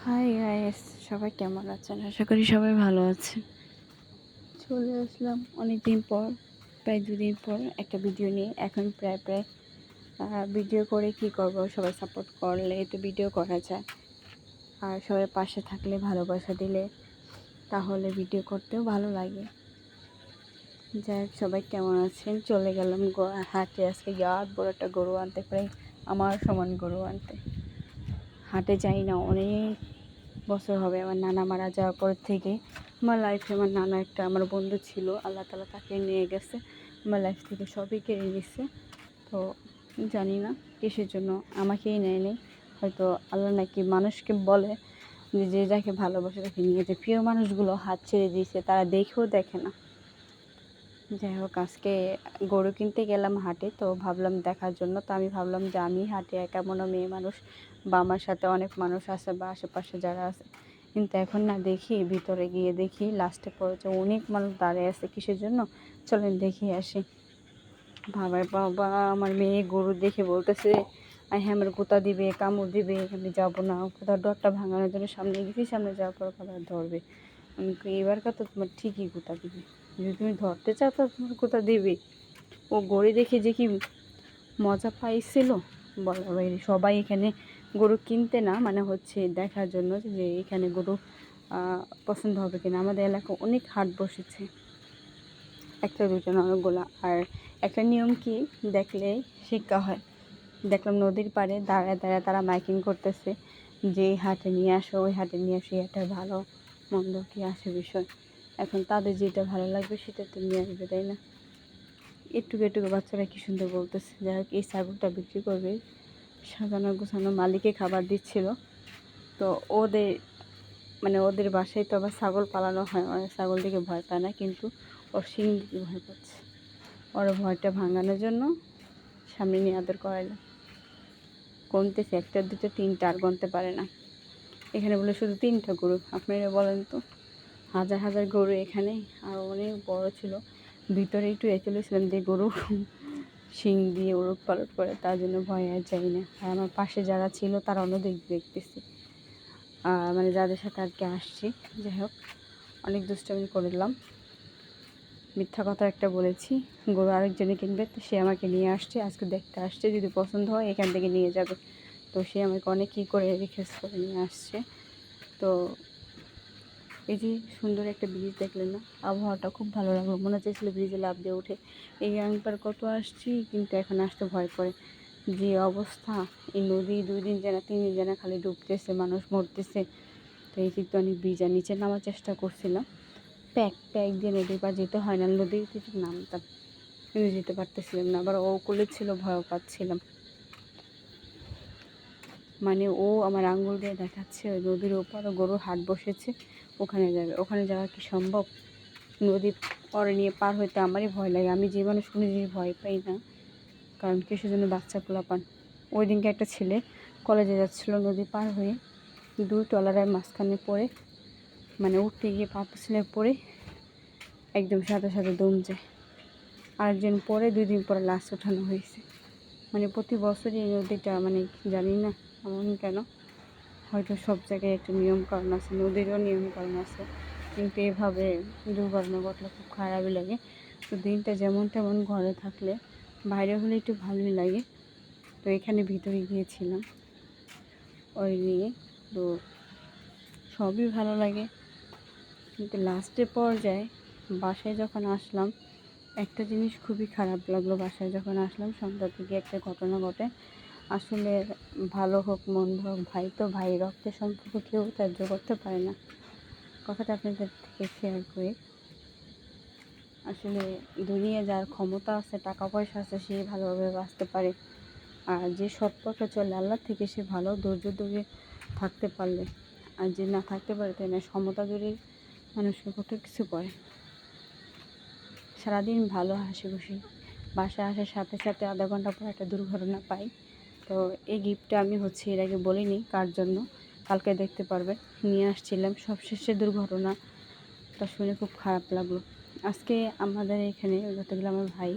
Hi guys, সবাই কেমন আছেন? আশা করি সবাই ভালো আছেন। চলে আসলাম অনেক দিন পর, প্রায় 2 দিন পর একটা ভিডিও নিয়ে। এখন প্রায় ভিডিও করে কি করব, সবাই সাপোর্ট করলে তো ভিডিও করা যায়, আর সবাই পাশে থাকলে, ভালোবাসা দিলে তাহলে ভিডিও করতেও ভালো লাগে। যাই হোক, সবাই কেমন আছেন? চলে গেলাম হাটে। আজকে বড় একটা গরু আনতে, প্রায় আমার সমান গরু আনতে। হাটে যাই না অনেক বছর হবে। আমার নানা মারা যাওয়ার পর থেকে আমার লাইফে আমার নানা একটা আমার বন্ধু ছিল, আল্লাহ তালা তাকে নিয়ে গেছে। আমার লাইফ থেকে সবই কেড়ে নিচ্ছে। তো জানি না কিসের জন্য আমাকেই নেয়নি। হয়তো আল্লাহ নাকি মানুষকে বলে যে যাকে ভালোবাসে তাকে নিয়ে, যে প্রিয় মানুষগুলো হাত ছেড়ে দিয়েছে, তারা দেখেও দেখে না। যাই হোক, আজকে গরু কিনতে গেলাম হাটে, তো ভাবলাম দেখার জন্য। তো আমি ভাবলাম যে আমি হাটে একা মনে মেয়ে মানুষ, বা আমার সাথে অনেক মানুষ আছে বা আশেপাশে যারা আছে, কিন্তু এখন না দেখি, ভিতরে গিয়ে দেখি লাস্টে পড়েছে অনেক মানুষ দাঁড়িয়ে আছে। কিসের জন্য? চলেন দেখি আসি। ভাবার বাবা, আমার মেয়ে গরু দেখে বলতেছে হ্যাঁ আমার গোতা দিবে, কামড় দিবে, আমি যাবো না। কোথাও ডরটা ভাঙানোর জন্য সামনে গেছি, সামনে যাওয়ার পর কথা ধরবে। আমি এবার কথা তোমার ঠিকই গোতা দিবে, যদি তুমি ধরতে চাও তো তোমার গোতা দিবে। ও গরু দেখে যে কি মজা পাইছিল বলার বাইরে। সবাই এখানে গরু কিনতে না, মানে হচ্ছে দেখার জন্য যে এখানে গরু পছন্দ হবে কিনা। আমাদের এলাকায় অনেক হাট বসেছে, একটা দুটো অনেকগুলো। আর একটা নিয়ম কি দেখলে শিক্ষা হয়। দেখলাম নদীর পাড়ে দাঁড়ায় দাঁড়ায় তারা মাইকিং করতেছে যে এই হাটে নিয়ে আসো, ওই হাটে নিয়ে আসো, এটা ভালো মন্দ কি আসে বিষয়। এখন তাদের যেটা ভালো লাগবে সেটা তো নিয়ে আসবে, তাই না? একটুকু একটুকু বাচ্চারা কি সুন্দর বলতেছে। যাই হোক, এই ছাগলটা বিক্রি করবে। সাজানো গোছানো, মালিকে খাবার দিচ্ছিল। তো ওদের ওদের বাসায় তো আবার ছাগল পালানো হয়, অনেক ছাগল দিকে ভয় পায় না, কিন্তু ওর শিং দিকে ভয় পাচ্ছে। ওর ভয়টা ভাঙানোর জন্য সামনে নিয়ে আদর করাইল। কমতেছে, একটা দুটো তিনটা, আর গনতে পারে না। এখানে বলে শুধু 3টা গরু। আপনারা বলেন তো, হাজার হাজার গরু এখানে, আর অনেক বড় ছিল। ভিতরে একটু চলেছিলাম যে গরু শিং দিয়ে ওলট পালট করে, তার জন্য ভয় আর যাই না। আর আমার পাশে যারা ছিল তারা অন্যদিক দেখতেছি, যাদের সাথে আর কি আসছি। যাই হোক, অনেক দুষ্টামি করলাম, মিথ্যা কথা একটা বলেছি। গরু আরেকজনে কিনবে, তো সে আমাকে নিয়ে আসছে, আজকে দেখতে আসছে, যদি পছন্দ হয় এখান থেকে নিয়ে যাবে। তো সে আমাকে অনেক কী করে রিকোয়েস্ট করে নিয়ে আসছে। তো এই যে সুন্দর একটা ব্রিজ দেখলেন না, আবহাওয়াটা খুব ভালো লাগলো। মনে চাইছিল ব্রিজে লাফ দিয়ে উঠে। এই একবার কত আসছি, কিন্তু এখন আসতে ভয় করে। যে অবস্থা, এই নদী 2 দিন যেন 3 দিন যেন খালি ডুবতেছে, মানুষ মরতেছে। তো এই দিক তো অনেক ব্রিজ, আর নিচে নামার চেষ্টা করছিলাম, প্যাক দিয়ে নদীর পা যেতে হয় না, নদীতে নামতাম, কিন্তু যেতে পারতেছিলাম না। আবার ও কোলে ছিল, ভয়ও পাচ্ছিলাম। ও আমার আঙ্গুল দিয়ে দেখাচ্ছে ওই নদীর ওপারে গরুর হাট বসেছে, ওখানে যাবে। ওখানে যাওয়া কি সম্ভব? নদী পরে নিয়ে পার হইতে আমারই ভয় লাগে। আমি যে মানুষ কোনো জিনিস ভয় পাই না, কারণ কিসের জন্য? বাচ্চা পোলাপান। ওই দিনকে একটা ছেলে কলেজে যাচ্ছিল, নদী পার হয়ে 2 ট্রলারের মাঝখানে পড়ে, উঠতে গিয়ে পা পিছনে পড়ে একদম সাথে সাথে দম যায়। আরেকজন পরে 2 দিন পরে লাশ ওঠানো হয়েছে। প্রতি বছরই এই নদীটা জানি না এমন কেন। হয়তো সব জায়গায় একটা নিয়মকানুন আছে, নদীরও নিয়মকানুন আছে, কিন্তু এভাবে দুর্ঘটনা ঘটলে খুব খারাপই লাগে। তো দিনটা যেমন তেমন, ঘরে থাকলে, বাইরে হলে একটু ভালোই লাগে। তো এখানে ভিতরে গিয়েছিলাম ওই নিয়ে, তো সবই ভালো লাগে। কিন্তু লাস্টের পর্যায়ে বাসায় যখন আসলাম, একটা জিনিস খুবই খারাপ লাগলো। বাসায় যখন আসলাম, সন্ধ্যা থেকে একটা ঘটনা ঘটে। আসলে ভালো হোক মন্দ হোক, ভাই তো ভাই, রক্তের সম্পর্ক কেউ ত্যায্য করতে পারে না। কথাটা আপনাদের থেকে শেয়ার করি। আসলে দুনিয়া যার ক্ষমতা আছে, টাকা পয়সা আছে, সে ভালোভাবে বাঁচতে পারে। আর যে সৎ পথে চলে আল্লাহ থেকে, সে ভালো ধৈর্য ধরে থাকতে পারলে। আর যে না থাকতে পারে, তাই না, সমতা ধরে মানুষকে কত কিছু করে। সারাদিন ভালো হাসি খুশি, বাসায় আসার সাথে সাথে আধা ঘন্টা পর একটা দুর্ঘটনা পাই। তো এই গিফটটা আমি এর আগে বলিনি কার জন্য, কালকে দেখতে পারবে, নিয়ে আসছিলাম। সবশেষে দুর্ঘটনাটা শুনে খুব খারাপ লাগলো। আজকে আমাদের এখানে যতগুলো আমার ভাই